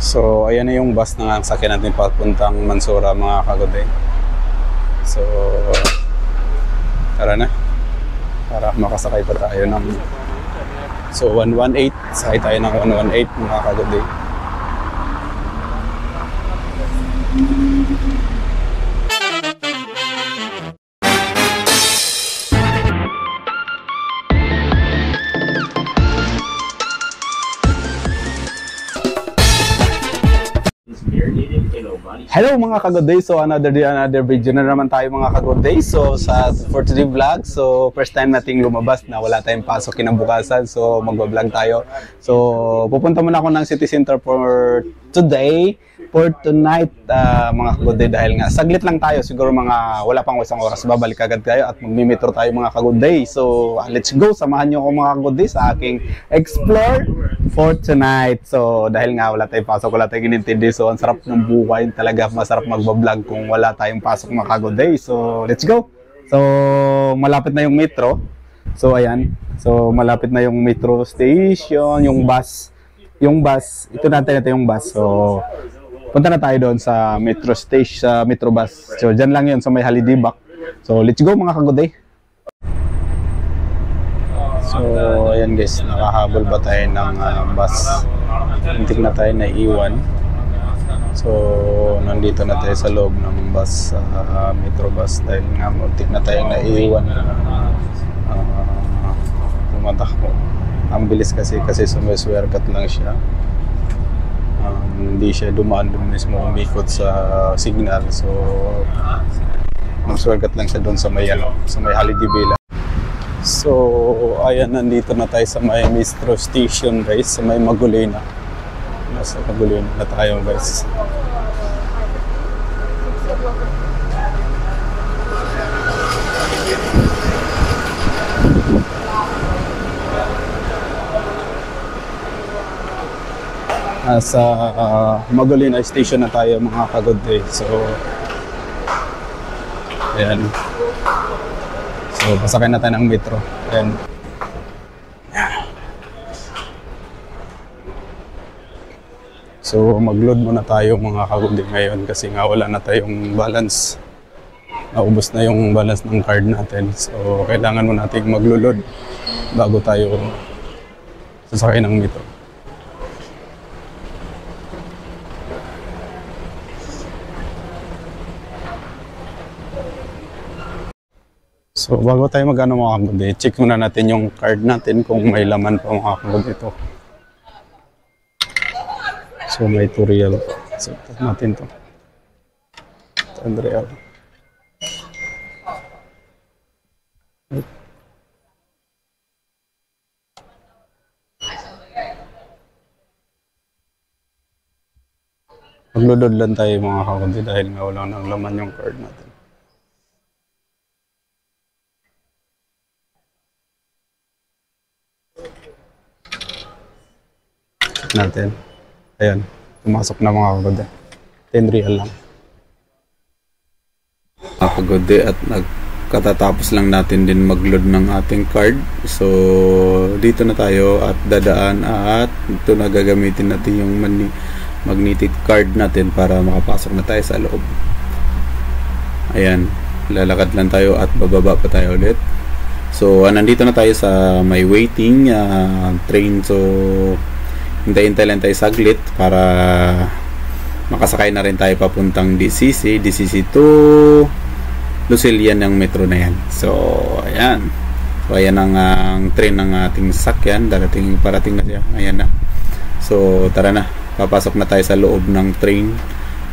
So, ayan na yung bus na sakyan natin papuntang Mansura, mga kagode. So, tara na. Para makasakay pa tayo ng... So, 118. Sakay tayo ng 118, mga kagode. Hello mga kagod day. So another day, another video na naman tayo mga kagod day. So for today vlog, so first time nating lumabas na wala tayong pasok kinabukasan. So magba-vlog tayo. So pupunta muna ako ng city center for today, for tonight mga kagod day, dahil nga saglit lang tayo, siguro mga wala pang isang oras babalik agad tayo at magmi-metro tayo mga kagod day. So let's go, samahan niyo ako mga kagod day sa aking explore for tonight. So dahil nga wala tayong pasok, wala tayong inintindi, so ang sarap ng buhay talaga, masarap magbablog kung wala tayong pasok mga kagod day. So let's go. So malapit na yung metro. So ayan, so malapit na yung metro station, yung bus, ito natin yung bus. So punta na tayo doon sa metro station, sa metro bus. So dyan lang yun sa may Halidibak. So let's go mga kagod day. So ayan guys, nakahabol ba tayo ng bus? Hintik na tayo na iwan. So nandito na tayo sa loob ng bus, metro bus, dahil nga muntik na tayo na iwan. Tumatakbo. Ang bilis kasi sumiswerkat lang siya. Hindi siya dumaan doon mismo, umikot sa signal. So magswerkat lang siya doon sa may Halidibila. So ayan, nandito na tayo sa may metro station guys, sa may Magulina. Nasa Magulina na tayo guys. Nasa Magulina station na tayo mga kagod day. So ayan. So, pasakay na tayo ng metro. Ayan. So, mag-load muna tayo mga kagudi ngayon kasi nga wala na tayong balance. Naubos na yung balance ng card natin. So, kailangan mo nating mag-load bago tayo sasakay ng metro. So bago tayo mag-ano mga kagod, check muna natin yung card natin kung may laman pa mga kagod ito. So may 2 real. So tap natin to. 10 real. Maglulod lang tayo mga kagod dahil nga wala nang laman yung card natin. Natin. Ayan, pumasok na mga kagode. 10 real lang. Mga kagode, at nagkatatapos lang natin din mag-load ng ating card. So dito na tayo at dadaan, at ito na gagamitin natin yung magnetic card natin para makapasok na tayo sa loob. Ayan, lalakad lang tayo at bababa pa tayo ulit. So nandito na tayo sa may waiting train. So hintay-hintay lang tayo saglit para makasakay na rin tayo papuntang DCC to Lucilian ng metro na yan. So ayan. So ayan ang train ng ating sakyan. Parating na siya. Ayan na. So tara na. Papasok na tayo sa loob ng train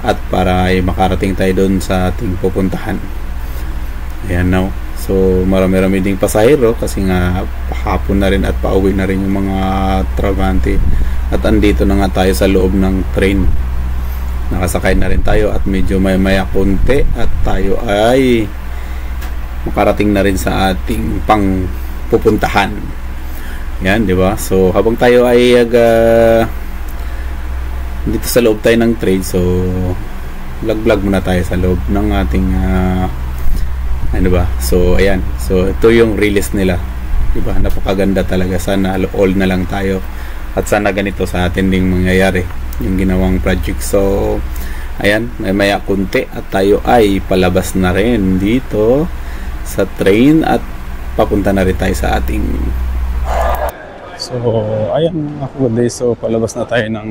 at para ay makarating tayo doon sa ating pupuntahan. Ayan na. So marami-rami ding pasahero kasi nga hapon na rin at pauwi na rin yung mga trabante. At andito na nga tayo sa loob ng train. Nakasakay na rin tayo at medyo maya konti at tayo ay makarating na rin sa ating pang pupuntahan. Yan, di ba? So habang tayo ay dito sa loob tayo ng train, so vlog muna tayo sa loob ng ating ano ba? So ayan. So ito yung release nila. Di ba? Napakaganda talaga. Sana all na lang tayo. At sana ganito sa atin ding mangyayari. yung ginawang project. So ayan, may maya kunti at tayo ay palabas na rin dito sa train at papunta na rin tayo sa ating. So ayan mga kagoday, so palabas na tayo ng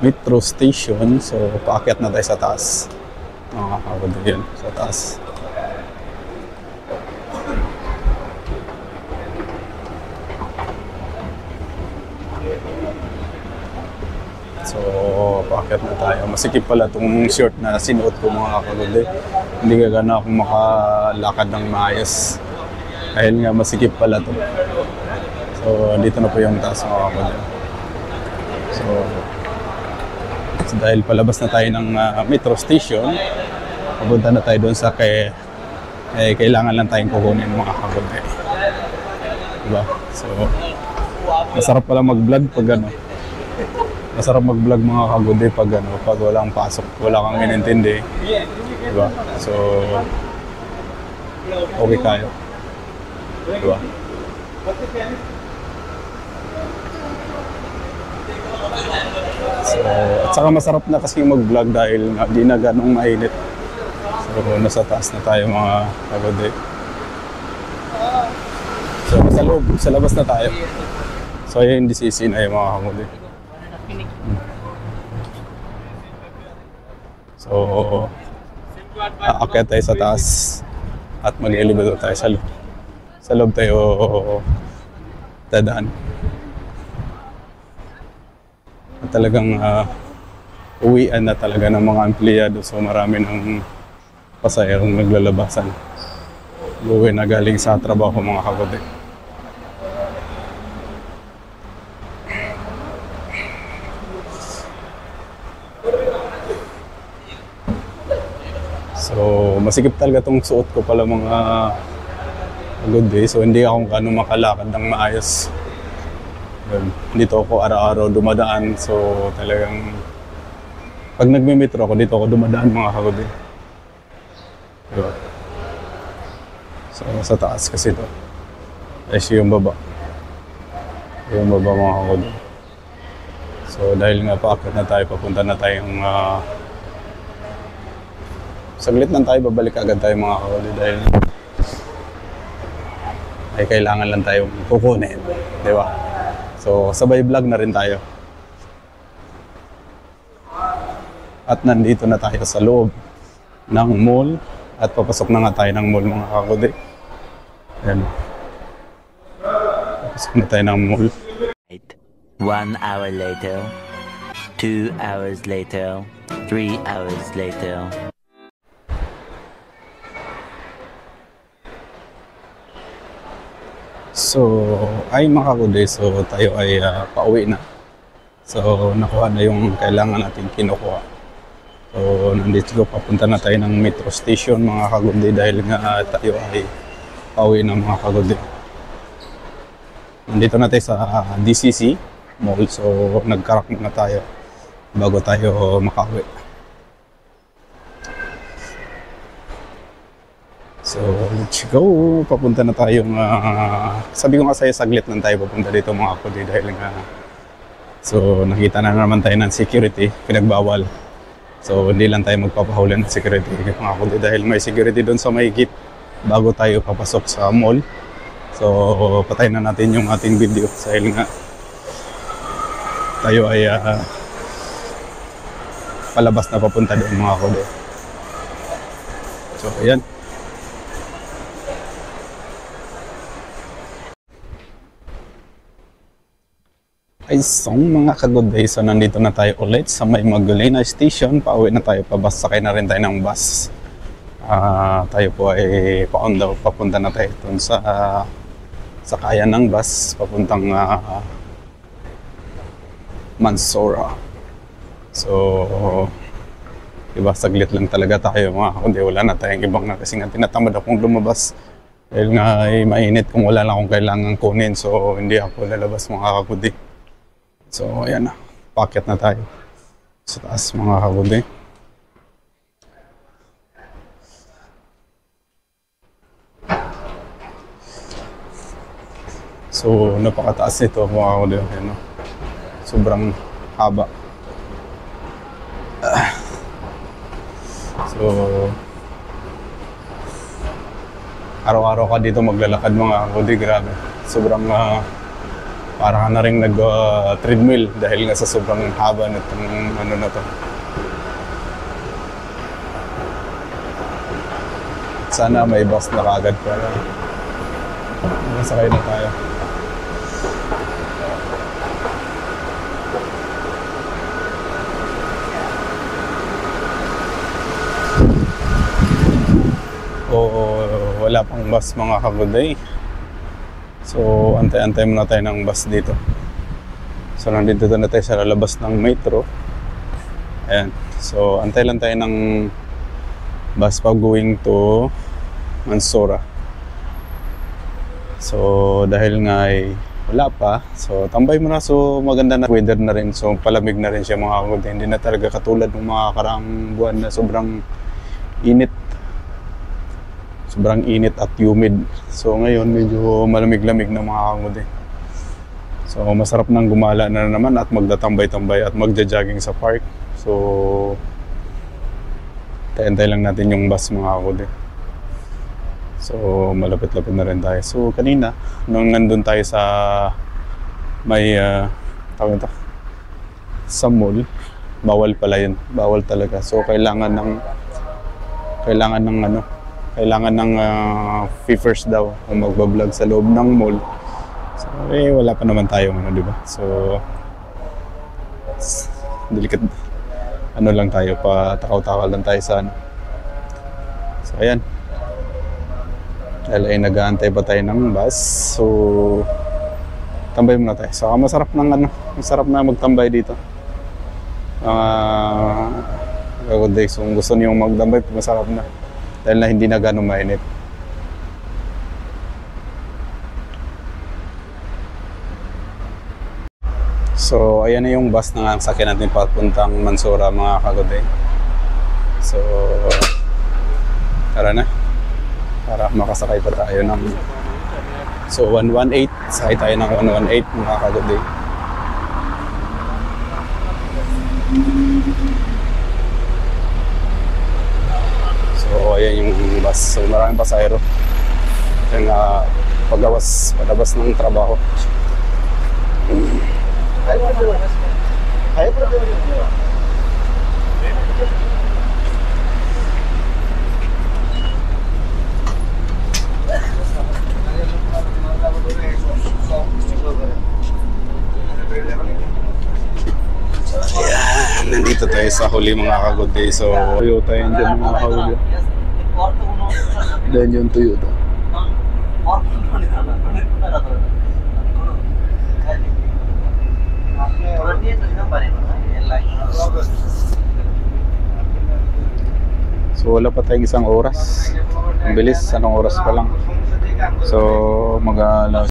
metro station. So paakyat na tayo sa taas mga kagoday, yan sa taas. So, paakyat na tayo. Masikip pala itong short na sinuot ko mga kagoday. Hindi ka gana akong makalakad ng maayos. Dahil nga masikip pala ito. So, dito na po yung taas mga kagoday. So, dahil palabas na tayo ng metro station, papunta na tayo doon sa kailangan lang tayong kukunin mga kagoday. Diba? So, masarap pala mag-vlog pag ano. Masarap mag-vlog mga kagoday pag walang pasok, wala kang inintindi. Diba? So, okay tayo. Diba? So, at saka masarap na kasi mag-vlog dahil di na ganong mainit. So, nasa taas na tayo mga kagoday. So, sa loob, sa labas na tayo. So, ayun, DCC na yung mga kagoday. So, aakyat tayo sa taas at mag-elevator tayo sa loob. Sa loob tayo dadaan. At talagang uwian na talaga ng mga empleyado. So, marami ng pasahirong naglalabasan. Uwi na galing sa trabaho mga kagoday. So, masikip talaga itong suot ko pala mga good day. So, hindi akong gano'ng makalakad ng maayos. Dito ako araw-araw dumadaan. So, talagang pag nagme-metro ako, dito ako dumadaan mga kagoday. Diba? So, sa taas kasi ito. Ay, yung baba. Yung baba mga kagoday. So, dahil nga paakyat na tayo, papunta na tayong saglit lang tayo, babalik agad tayo mga kagoday dahil ay kailangan lang tayong kukunin, di ba? So, sabay vlog na rin tayo. At nandito na tayo sa loob ng mall at papasok na nga tayo ng mall mga kagoday. Ayan. Papasok na tayo ng mall. 1 hour later, 2 hours later, 3 hours later. So, ay mga kagoday, so tayo ay pauwi na. So, nakuha na yung kailangan natin kinukuha. So, nandito papunta na tayo ng metro station mga kagoday dahil nga tayo ay pauwi na mga kagoday. Nandito na tayo sa DCC Mall, so nagkarak na tayo bago tayo makauwi. So, let's go. Papunta na tayo. Sabi ko nga sa'yo, saglit lang tayo papunta dito mga kagoday dahil nga so, nakita na naman tayo ng security, pinagbawal. So, hindi lang tayo magpapahuli ng security mga kagoday dahil may security doon sa may gate bago tayo papasok sa mall. So, patayin na natin yung ating video dahil nga tayo ay palabas na papunta doon mga kagoday. So, ayan. Ay, so mga kagoday, so nandito na tayo ulit sa may Magdalena Station. Pauwi na tayo, sakay na rin tayo ng bus. Tayo po ay papunta na tayo dun sa sakayan ng bus, papuntang Mansura. So, diba, saglit lang talaga tayo mga kagoday. Wala na tayong ibang na kasi nga tinatamad akong lumabas. Dahil nga ay mainit kung wala lang akong kailangan kunin. So, hindi ako lalabas mga kagoday. So, ayan na. Paakyat na tayo sa taas mga kagoday. So, napakataas nito mga kagoday. Ayan, no? Sobrang haba. So, araw-araw ka dito maglalakad mga kagudi, grabe. Sobrang para ka na rin nag-treadmill dahil nga sa sobrang haba nitong ano na to. Sana may bus na kagad para masakay na tayo. Wala pang bus mga kaguday. So antay-antay muna tayo ng bus dito. So nandito na tayo sa lalabas ng metro. Ayan. So antay lang tayo ng bus pa going to Mansura. So dahil nga ay wala pa, so tambay muna. So maganda na weather na rin. So palamig na rin siya mga kaguday. Hindi na talaga katulad ng mga karaang buwan na sobrang init. Sobrang init at humid. So ngayon medyo malamig-lamig na mga kagudi. So masarap nang gumala na naman at magtatambay-tambay at magja-jogging sa park. So tayantay lang natin yung bus mga kagudi. So malapit-lapit na rin tayo. So kanina nung nandun tayo sa may tawag ito, sa mall, bawal pala yun. Bawal talaga. So kailangan ng fee-first daw kung magbablog sa loob ng mall. So, wala pa naman tayong di ba? So, delicate, lang tayo, patakaw-takal lang tayo sa So, ayan. Dahil ay nag-aantay pa tayo ng bus. So, tambay muna tayo. So, masarap na magtambay dito. Good day. So, kung gusto niyo magtambay, masarap na. Dahil na hindi na gano'ng mainit. So, ayan na yung bus na sakyan natin papuntang Mansura mga kaguday. So, tara na. Para makasakay pa tayo ng... So, 118. Sakay tayo ng 118 mga kaguday. So, ayan yung bus. So, maraming pasahero. Yung palabas ng trabaho. Ayan, nandito tayo sa huli mga kagudi. So, Toyota yun dyan mga kagudi. Dan yung Toyota. So wala pa tayong isang oras. Ang bilis, anong oras pa lang. So mag-alas.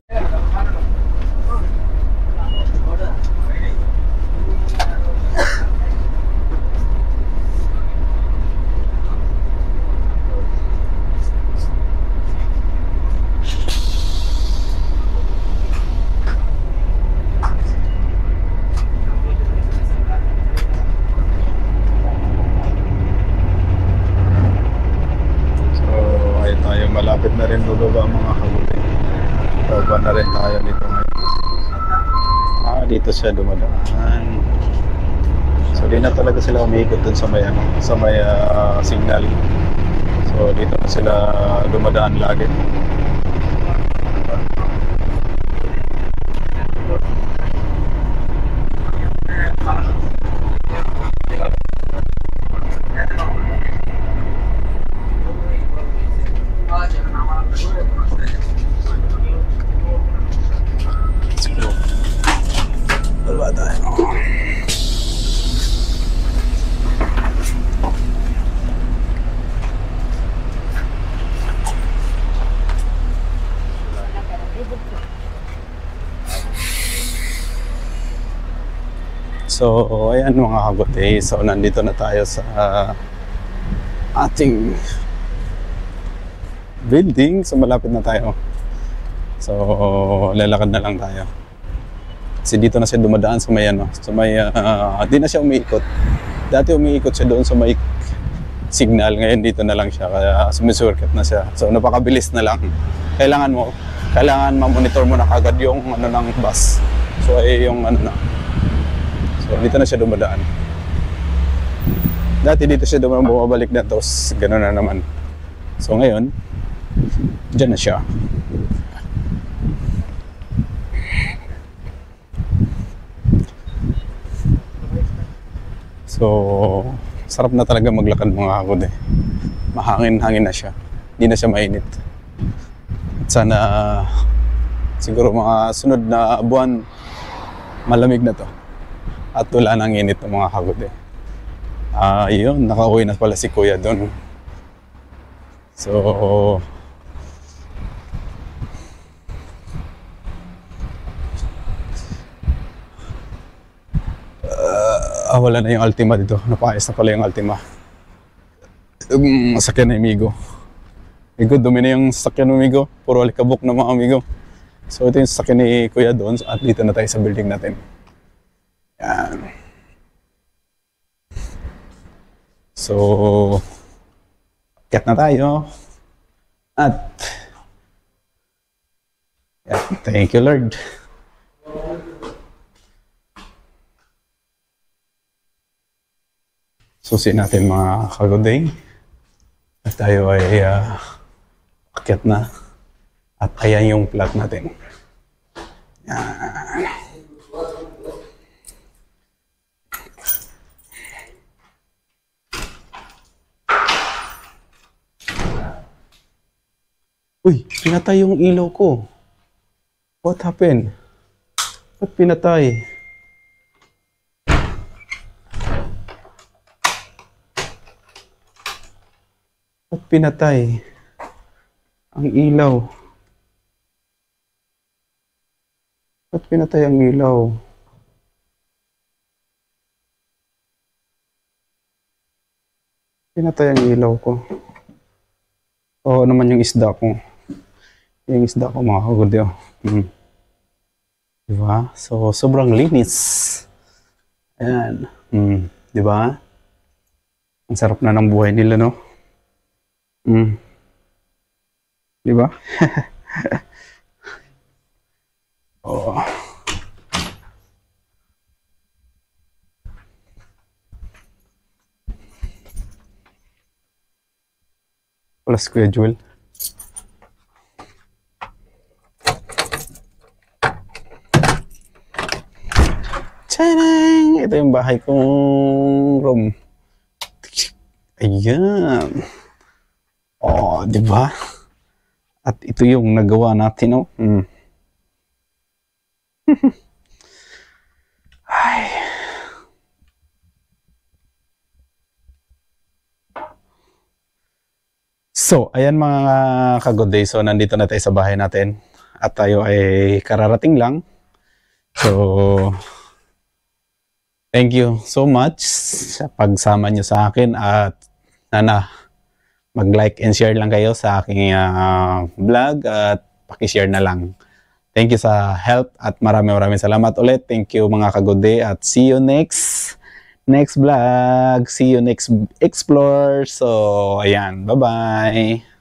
Malapit na rin bubaba mga kagutin. Baba na rin tayo dito ngayon. Dito siya dumadaan. So di na talaga sila umiikot dun sa may signal. So dito na sila dumadaan lagi. So, ayan mga kaguti. So, nandito na tayo sa ating building. So, malapit na tayo. So, lalakad na lang tayo. Kasi dito na siya dumadaan sa may ano, sa may di na siya umiikot. Dati umiikot siya doon sa may signal, ngayon dito na lang siya, kaya sumusurkit na siya. So napakabilis na lang. Kailangan ma-monitor mo na kagad yung ano ng bus. So ay yung ano na. So dito na siya dumadaan. Dati dito siya dumadaan, bumabalik na, tapos gano'n na naman. So ngayon, dyan na siya. So, sarap na talaga maglakad mga kagod eh. Mahangin-hangin na siya. Hindi na siya mainit. At sana, siguro mga sunod na buwan, malamig na to. At wala nang init ng mga kagod eh. Yun, nakauwi na pala si Kuya doon. So, wala na yung Altima dito. Napakayos na pala yung Altima. Sakyan na Amigo. Amigo, dumi na yung sakyan ng Amigo. Puro alikabok na mga Amigo. So, ito yung sakyan ni Kuya doon. At dito na tayo sa building natin. Yan. So, akyat na tayo. At, yeah, thank you Lord. Susi natin mga kagoday. At tayo ay akyat na. At ayan yung plot natin. Yan. Uy, pinatay yung ilaw ko. What happened? Ba't pinatay? Ba't pinatay ang ilaw? Ba't pinatay ang ilaw? Pinatay ang ilaw ko. Oo naman yung isda ko. Yung isda ko mga kagod yun. Diba? So, sobrang linis. Ayan. Diba? Ang sarap na ng buhay nila, no? Diba? Oh. Wala si Kuya Joel. Tadang! Ito yung bahay kong room. Ayan. Oh, di ba? At ito yung nagawa natin, oh. Ay. So, ayan mga kagoday. So, nandito na tayo sa bahay natin. At tayo ay kararating lang. So, thank you so much sa pagsama nyo sa akin. At sana mag-like and share lang kayo sa aking vlog. At pakishare na lang. Thank you sa help. At maraming salamat ulit. Thank you mga kagoday. At see you next vlog. See you next explore. So, ayan. Bye-bye.